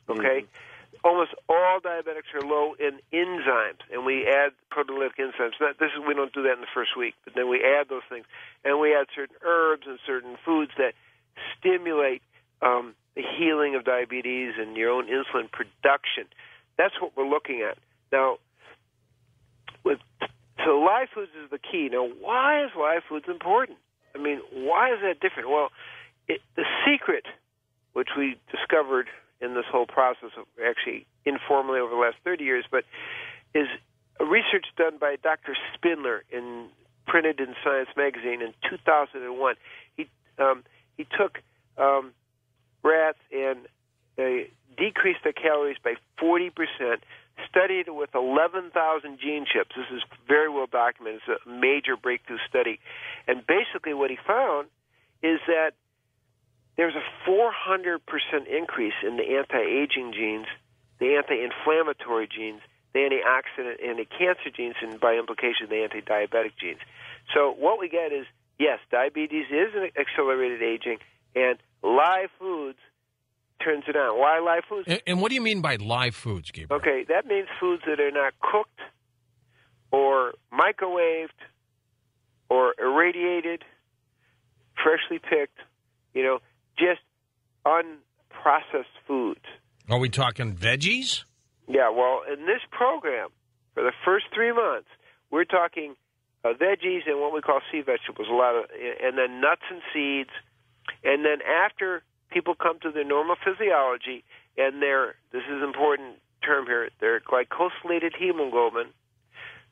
okay? Almost all diabetics are low in enzymes, and we add proteolytic enzymes. We don't do that in the first week, but then we add those things, and we add certain herbs and certain foods that stimulate the healing of diabetes and your own insulin production. That's what we're looking at now. So live foods is the key. Now, why is live foods important? I mean, why is that different? Well, the secret, which we discovered in this whole process, of actually informally over the last 30 years, but is a research done by Dr. Spindler printed in Science magazine in 2001. He took rats and decreased their calories by 40%, studied it with 11,000 gene chips. This is very well documented. It's a major breakthrough study. And basically what he found is that there's a 400% increase in the anti-aging genes, the anti-inflammatory genes, the antioxidant, anti-cancer genes, and by implication, the anti-diabetic genes. So what we get is, yes, diabetes is an accelerated aging, and live foods turns it on. Why live foods? And what do you mean by live foods, Gabriel? Okay, that means foods that are not cooked or microwaved or irradiated, freshly picked, just unprocessed foods. Are we talking veggies? Yeah, well, in this program, for the first 3 months, we're talking veggies and what we call sea vegetables, and then nuts and seeds. And then after people come to their normal physiology, and this is an important term here, their glycosylated hemoglobin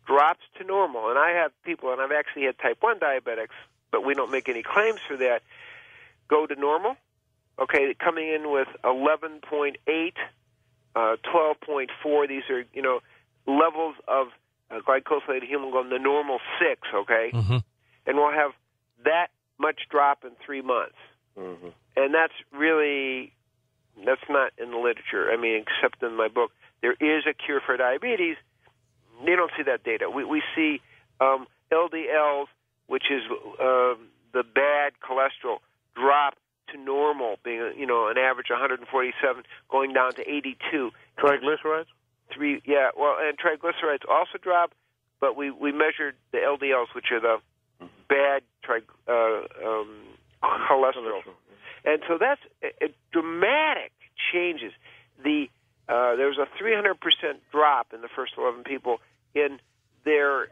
drops to normal. And I have people, and I've actually had type 1 diabetics, but we don't make any claims for that, go to normal, okay, coming in with 11.8, 12.4. These are, levels of glycosylated hemoglobin, the normal 6, okay? Mm-hmm. And we'll have that much drop in 3 months. Mm-hmm. And that's not in the literature, except in my book. There is a cure for diabetes. They don't see that data. We see LDLs, which is the bad cholesterol, drop to normal, being an average 147, going down to 82. Triglycerides? And triglycerides also drop, but we measured the LDLs, which are the bad cholesterol. And so that's a dramatic changes. There was a 300% drop in the first 11 people in their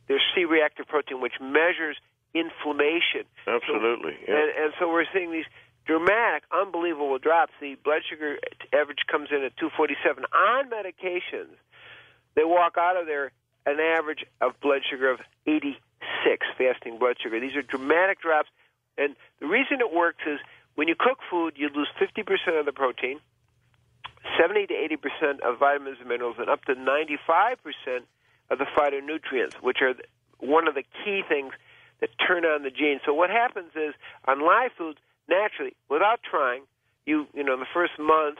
C-reactive protein, which measures inflammation. Absolutely. So, and so we're seeing these dramatic, unbelievable drops. The blood sugar average comes in at 247 on medications. They walk out of there an average of blood sugar of 86, fasting blood sugar. These are dramatic drops. And the reason it works is when you cook food, you lose 50% of the protein, 70 to 80% of vitamins and minerals, and up to 95% of the phytonutrients, which are one of the key things that turn on the genes. So what happens is on live foods, naturally, without trying, in the first month,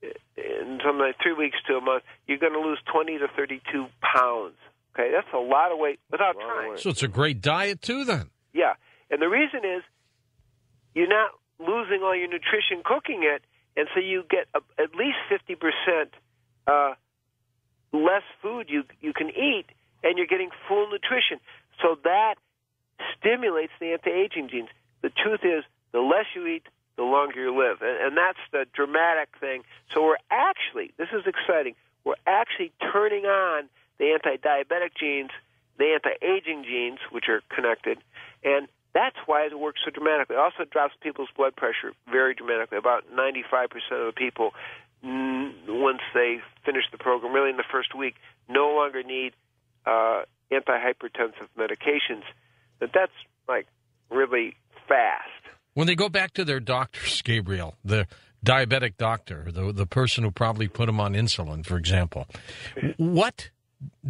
in something like 3 weeks to a month, you're going to lose 20 to 32 pounds. Okay, that's a lot of weight without trying. So it's a great diet too, then. Yeah, and the reason is you're not losing all your nutrition cooking it, and so you get at least 50% less food you can eat, and you're getting full nutrition. So that stimulates the anti-aging genes. The truth is, the less you eat, the longer you live. And that's the dramatic thing. So we're actually, this is exciting, we're actually turning on the anti-diabetic genes, the anti-aging genes, which are connected, and that's why it works so dramatically. It also drops people's blood pressure very dramatically. About 95% of the people, once they finish the program, really in the first week, no longer need antihypertensive medications. But that's, really fast. When they go back to their doctors, Gabriel, the diabetic doctor, the person who probably put them on insulin, for example, what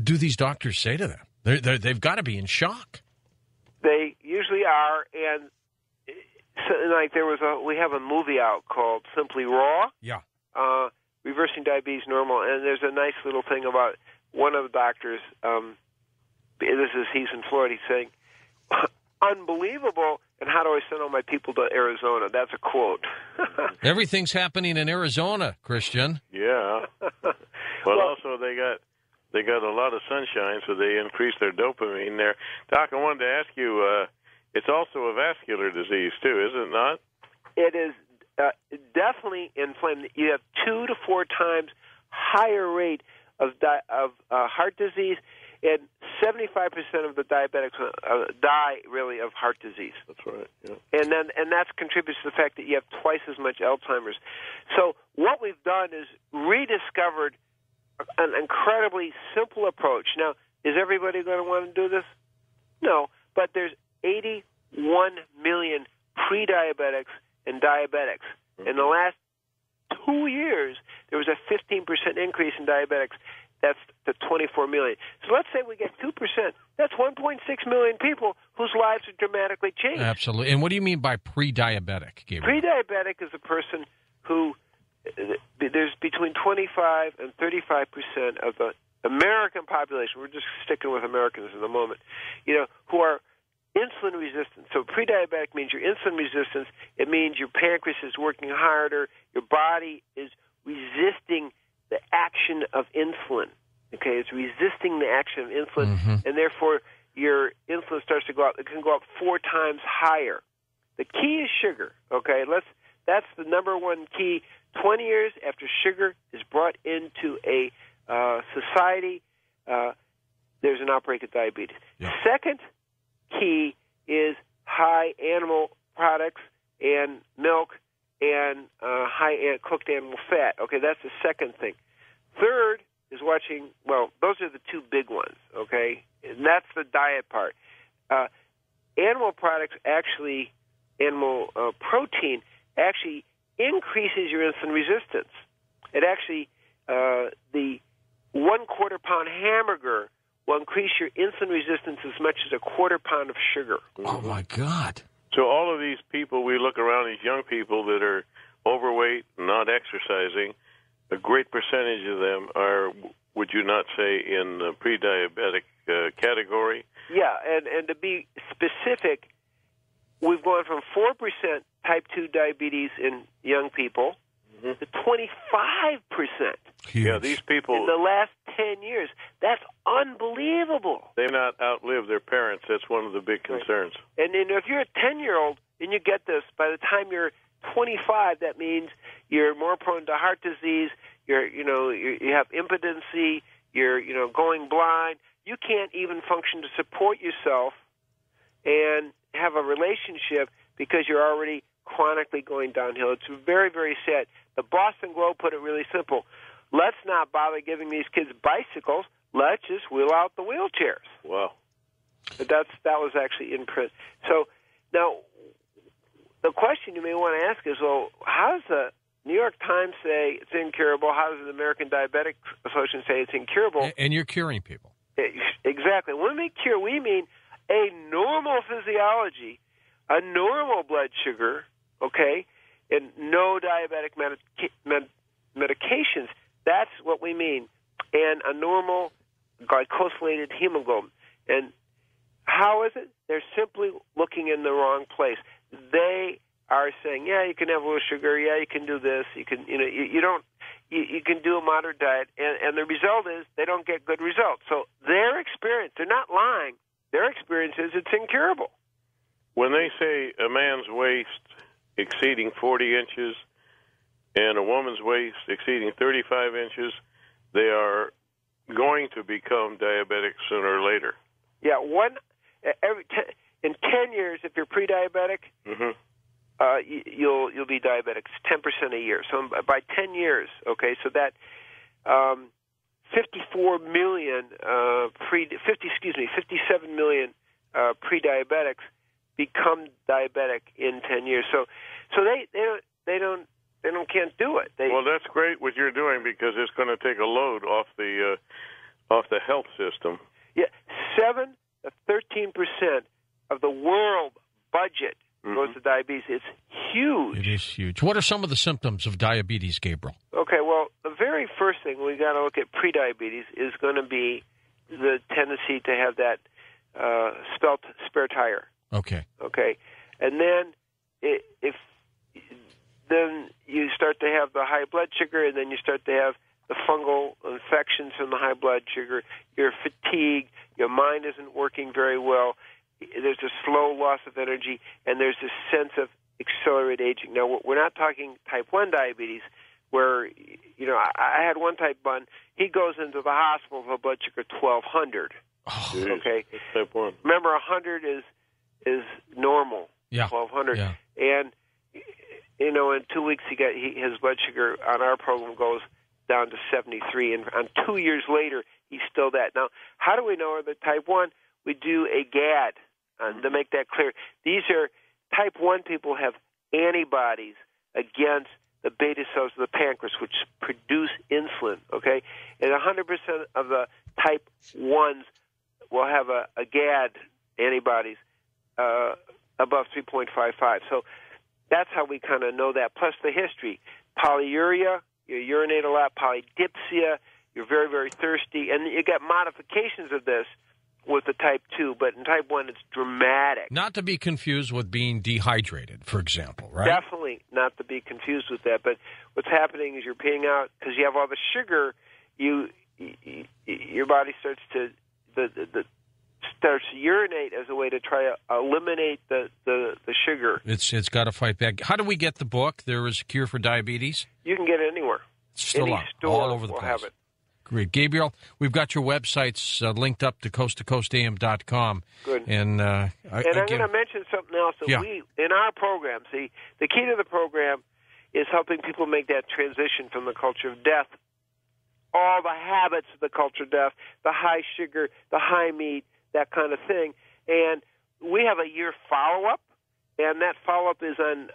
do these doctors say to them? They've got to be in shock. They usually are, and so, we have a movie out called Simply Raw. Yeah. Reversing Diabetes Normal, and there's a nice little thing about one of the doctors. He's in Florida. He's saying, "Unbelievable! and how do I send all my people to Arizona? That's a quote. Everything's happening in Arizona, Christian. Yeah. Well, also they got a lot of sunshine, so they increase their dopamine there. Doc, I wanted to ask you, it's also a vascular disease too, is it not? It is definitely inflamed. You have 2 to 4 times higher rate of heart disease, and 75% of the diabetics die really of heart disease. That's right. Yeah. And that contributes to the fact that you have twice as much Alzheimer's. So what we've done is rediscovered an incredibly simple approach. Now, is everybody going to want to do this? No, but there's 81 million pre-diabetics and diabetics. In the last 2 years, there was a 15% increase in diabetics. That's the 24 million. So let's say we get 2%. That's 1.6 million people whose lives are dramatically changed. Absolutely. And what do you mean by pre-diabetic, Gabriel? Pre-diabetic is a person who there's between 25 and 35% of the American population. We're just sticking with Americans in the moment. Who are insulin resistant. So pre-diabetic means you're insulin resistant. It means your pancreas is working harder. Your body is resisting the action of insulin. Okay, it's resisting the action of insulin, and therefore your insulin starts to go up. It can go up 4 times higher. The key is sugar. Okay, that's the number one key. 20 years after sugar is brought into a society, there's an outbreak of diabetes. Yeah. Second key is high animal products and milk and high cooked animal fat. Okay, that's the second thing. Third is watching, those are the 2 big ones, okay? And that's the diet part. Animal products actually, animal protein actually increases your insulin resistance. It actually, the 1/4 pound hamburger will increase your insulin resistance as much as a 1/4 pound of sugar. Oh, my God. So all of these people, we look around, these young people that are overweight, not exercising, a great percentage of them are, would you not say, in the pre-diabetic category? Yeah, and to be specific, we've gone from 4% type 2 diabetes in young people to 25%. Huge. Yeah, these people in the last 10 years. That's unbelievable. They've not outlived their parents. That's one of the big concerns. Right. And if you're a 10-year-old and you get this, by the time you're 25, that means you're more prone to heart disease. You have impotency. You're going blind. You can't even function to support yourself and have a relationship because you're already chronically going downhill. It's very, very sad. The Boston Globe put it really simple. Let's not bother giving these kids bicycles. Let's just wheel out the wheelchairs. Wow. But that was actually in print. So now the question you may want to ask is, well, how does the New York Times say it's incurable? How does the American Diabetic Association say it's incurable? And you're curing people. Exactly. When we cure, we mean a normal physiology, a normal blood sugar, okay, and no diabetic medications. That's what we mean. And a normal glycosylated hemoglobin. And how is it? They're simply looking in the wrong place. They are saying, yeah, you can have a little sugar, yeah, you can do this, you can, you can do a moderate diet, and the result is they don't get good results. So their experience, they're not lying. Their experience is it's incurable. When they say a man's waist exceeding 40 inches and a woman's waist exceeding 35 inches, they are going to become diabetic sooner or later. Yeah, in 10 years, if you're pre-diabetic, you'll be diabetic. It's 10% a year. So by 10 years, okay, so that 57 million pre-diabetics become diabetic in 10 years. So they can't do it. Well, that's great what you're doing because it's going to take a load off the health system. Yeah, 7 to 13% of the world budget goes to diabetes. It's huge. It is huge. What are some of the symptoms of diabetes, Gabriel? Okay, well, the very first thing we got to look at prediabetes is going to be the tendency to have that spare tire. Okay. Okay. And then then you start to have the high blood sugar, and then you start to have the fungal infections from the high blood sugar. You're fatigued. Your mind isn't working very well. There's a slow loss of energy, and there's this sense of accelerated aging. Now, we're not talking type 1 diabetes, where, I had one type 1. He goes into the hospital with a blood sugar 1,200. Oh, okay? That's type 1. Remember, 100 is normal. Yeah. 1,200. Yeah. And, in 2 weeks, his blood sugar on our program goes down to 73, and 2 years later, he's still that. Now, how do we know the type 1? We do a GAD to make that clear. These are type 1 people have antibodies against the beta cells of the pancreas, which produce insulin, okay? And 100% of the type 1s will have a GAD antibodies above 3.55. So that's how we kind of know that, plus the history. Polyuria, you urinate a lot. Polydipsia, you're very, very thirsty. And you get modifications of this with the type 2, but in type 1, it's dramatic. Not to be confused with being dehydrated, for example, right? Definitely not to be confused with that. But what's happening is you're peeing out because you have all the sugar. Your body starts to urinate as a way to try to eliminate the sugar. It's got to fight back. How do we get the book? There is a Cure for Diabetes. You can get it anywhere. Still Any out, store all over the will place. have it. Great. Gabriel, we've got your websites linked up to coasttocoastam.com. Good. And I'm going to mention something else. That we, in our program, see, the key to the program is helping people make that transition from the culture of death, all the habits of the culture of death, the high sugar, the high meat, that kind of thing. And we have a year follow-up, and that follow-up is on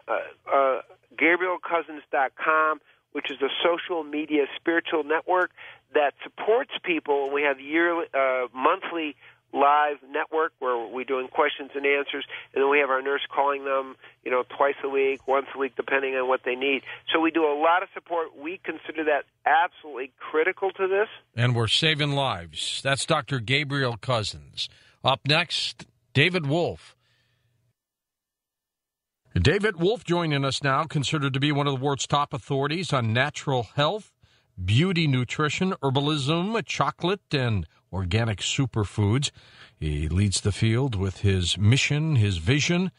GabrielCousens.com, which is a social media spiritual network that supports people. And we have monthly live network where we're doing questions and answers, and then we have our nurse calling them, twice a week, once a week, depending on what they need. So we do a lot of support. We consider that absolutely critical to this. And we're saving lives. That's Dr. Gabriel Cousens. Up next, David Wolfe. David Wolfe joining us now, considered to be one of the world's top authorities on natural health, beauty, nutrition, herbalism, chocolate, and organic superfoods. He leads the field with his mission, his vision.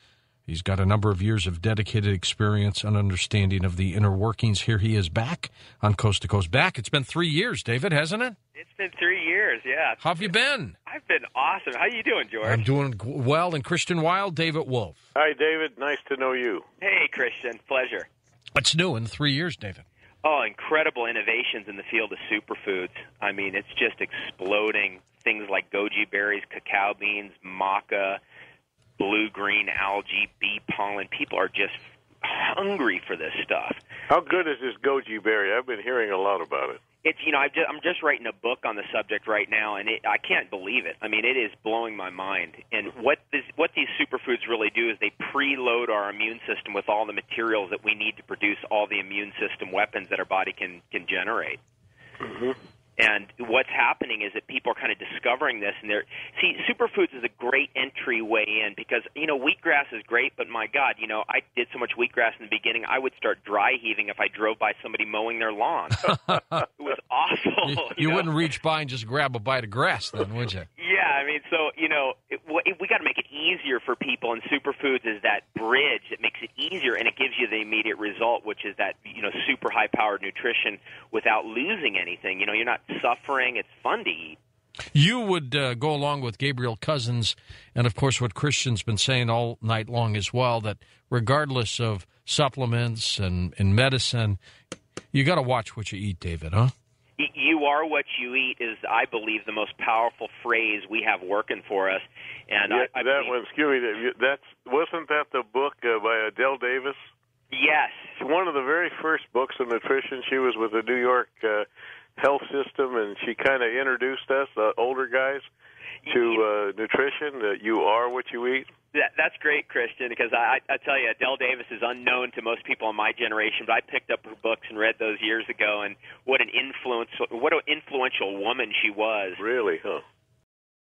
He's got a number of years of dedicated experience and understanding of the inner workings. Here he is back on Coast to Coast. Back. It's been 3 years, David, hasn't it? It's been 3 years, yeah. How have you been? I've been awesome. How you doing, George? I'm doing well. And Christian Wilde, David Wolfe. Hi, David. Nice to know you. Hey, Christian. Pleasure. What's new in 3 years, David? Oh, incredible innovations in the field of superfoods. I mean, it's just exploding. Things like goji berries, cacao beans, maca, blue-green algae, bee pollen. People are just hungry for this stuff. How good is this goji berry? I've been hearing a lot about it. It's I'm just writing a book on the subject right now, and I can't believe it. I mean, it is blowing my mind. And what these superfoods really do is they preload our immune system with all the materials that we need to produce all the immune system weapons that our body can generate. Mm-hmm. And what's happening is that people are kind of discovering this, and superfoods is a great entryway in because, wheatgrass is great, but my God, I did so much wheatgrass in the beginning, I would start dry heaving if I drove by somebody mowing their lawn. It was awful. You wouldn't reach by and just grab a bite of grass then, would you? Yeah, I mean, so, we got to make it easier for people, and superfoods is that bridge that makes it easier, and it gives you the immediate result, which is that, super high-powered nutrition without losing anything. You're not suffering. It's fun to eat. You would go along with Gabriel Cousens and, of course, what Christian's been saying all night long as well, that regardless of supplements and medicine, you got to watch what you eat, David, huh? You are what you eat is, I believe, the most powerful phrase we have working for us. And yeah, I that believe, one, excuse me, wasn't that the book by Adele Davis? Yes. It's one of the very first books on nutrition. She was with the New York health system, and she kind of introduced us, older guys, to nutrition. You are what you eat. That's great, Christian, because I tell you, Adele Davis is unknown to most people in my generation, but I picked up her books and read those years ago, and what an influential woman she was. Really, huh?